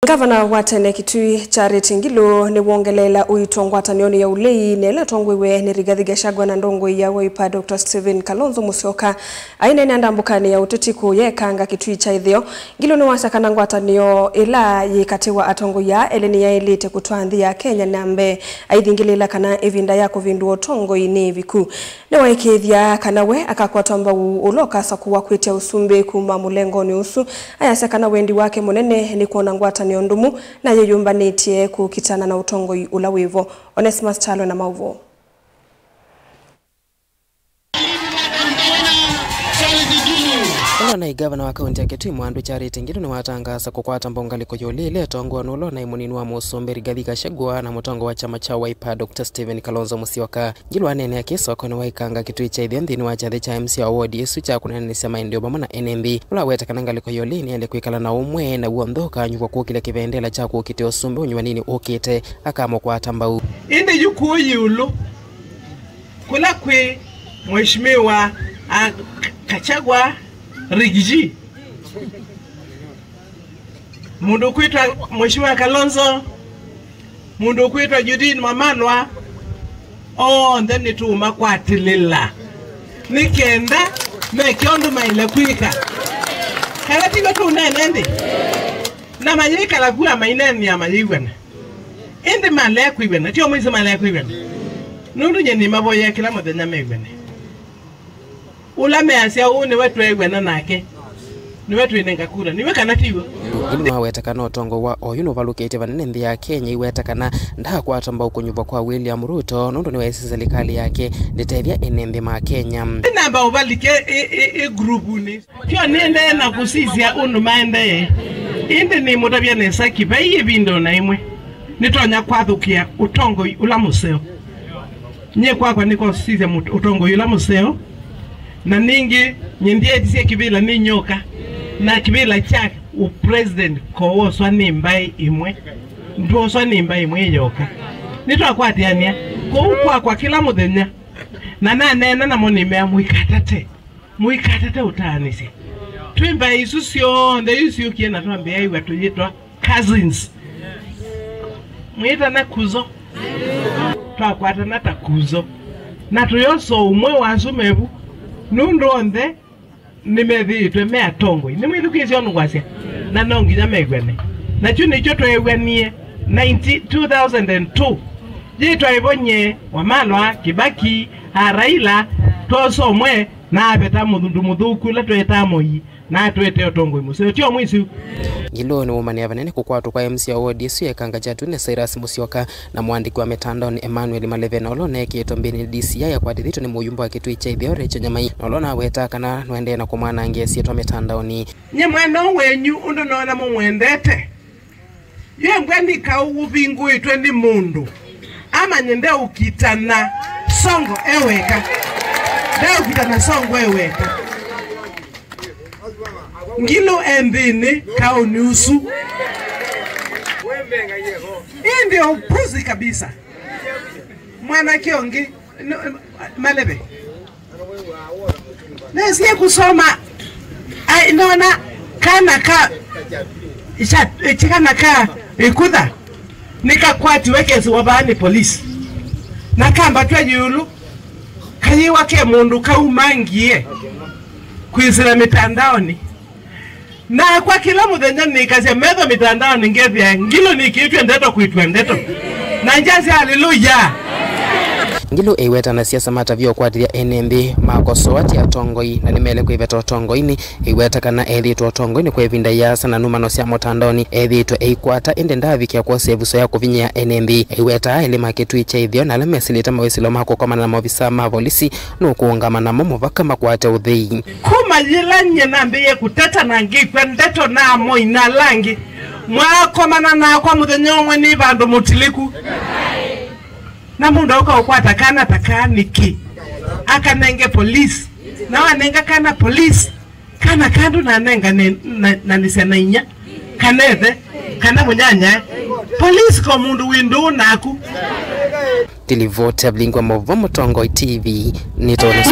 Gavana wa Tene Kitui Charity Ngilu ni wongelela uitongwatanioni ya ulei nela tongwewe ni Rigathi Gachagua na ndongwe ya Wiper Dr. Stephen Kalonzo Musyoka aina inandambukani ya utetiku yekanga Kitui cha ithio. Ngilu ni wasakana ngwatanio ila yikatiwa atongo ya eleni ya elite kutwanthi ya Kenya nambe aithingilila kana evinda ya kuvindu otongo ini viku ne waikithia kana we akakwatamba uloka sakuwa kwitia usumbe kuma mulengo ni usu ayasakana wendi wake munene ni kuona ngwatani ondumu na yeyumbanetie kukitana na utongo ula wivo. Onesimus Chalo na mauvo. Na gavana wa kaunti ya Kitui Mwandu Charity Ngilu ni watangasa kukwata mbongaliko yolile tongo nulo na imunini wa musombe Rigathi Gachagua na mutongo wa chama cha Wiper Dr. Stephen Kalonzo Musyoka. Ngilu anene ya kiso kone waikanga Kitui cha ithio nthini wa chathe cha MC Award yesu cha kunanisya maendeleo pamwe na NMB ula wetakana ngaliko yolini ende kwikala na umwe na uondhoka nyuko kukile kivendela cha kukite usumbe unywanini ukite akamo kwa tambau inde yuko yulu kula kwe mheshimiwa Gachagua Rigiji mundu kuitwa mheshimiwa Kalonzo mundu kuitwa Judith Mamanwa ndeni tuma kwatilila nikenda mekiondu maile kwika kalatigo tu nende na majika la kuwa maineni ya majigwana indi male kwibena tio mwizi male kwibena nundu nyeni maboya kila muthenya megwene ula measia une wetu egwena nake ni wetu inengakura niwe kana tiwo ino awetakana otongo wa oyuno valukete vanene nthi ya Kenya iwetakana ndakwatamba ukunyuva kwa William Ruto nundu ni waisi serikali yake ndetethia enembe ma Kenya namba uvalike grupu ni kyo nende na kusizia unu maende indi ni mutabia nesaki baiye bindo na imwe nitonya kwathukia utongo ula museo nye kwa niko sizia utongo ula museo na ningi nyendie tisia kibila ni nyoka na kibila cha president ko swani mbai imwe ndo swani mbai imwe yoka nitwa kwatiania ko kwa kila muthenya na nena na monime muikatate utanisi twimba isusio nde yusio kiena twambia iwa tuyitwa cousins mwita na kuzo twakwata na takuzo na tuyoso umwe wansumebu nundu onde nimethitwe mea tongwe nimwithukisio nugwasia na nonginya megwene na chuni cho twegwanie 2002 jitwa ibonye Wamalwa Kibaki Raila toso mwe na abeta muthuku la tweta moyi na twete otongwe museo tio mwisi Ngilu ni womani avanene kukwatu kwa MC Award yesu yekanga chatu ne Cyrus Musyoka na mwandiki wa mitandao ni Emmanuel Maleve olone kitombeni DCI ya kwatithito ni muyumba wa Kitui cha ithio Recho Nyamai olona wetakana nwende na kumwana ngesi yetu mitandao ni nyamwana wenyu undu nona mumwendete yengwandika uvingu itwe ni mundu ama nyende ukitana songo eweka da ukitana songo eweka Ngilu endini kaoni usu indi upuzi kabisa mwana kiongi Maleve nasiye kusoma naona kana ka chikana ka ikudha nikakwati wekezi wabani polisi nakamba twejulu kanyi wake mundu kaumangie kwizira mitandaoni na kwa kila muthenya nikazia metho mitandao ningethia Ngilu nikiitwe ndeto kuitwa ndeto na njazi haleluya Ngilu iweta na siasa matavyo kwatiria NMB makoso ati atongoi na nimele kwiveta otongoini iweta kana ethitwa otongoini kwa evinda yasa na numano cia motandoni ethitwa eikwata ende ndavikia kwa sevuso ya kuvinyia NMB iweta elima Kitui cha ithio na lemesilita mawisilo mako kama na mavisa ma polisi no kuungama na muvaka makwate uthei kuma yilanye nambiye kuteta na ngikwe ndeto na moina langi mwakomana na kwa muthenya omwe ni vandu mutiliku na mundu ukakwata kana takaniki akanenge polisi na wanenga kana polisi kana kandu na nenga na nisena inya kanethe kana munyanya polisi ko mundu windu naku Tilivota Blingwa Movo Mutongo TV nitona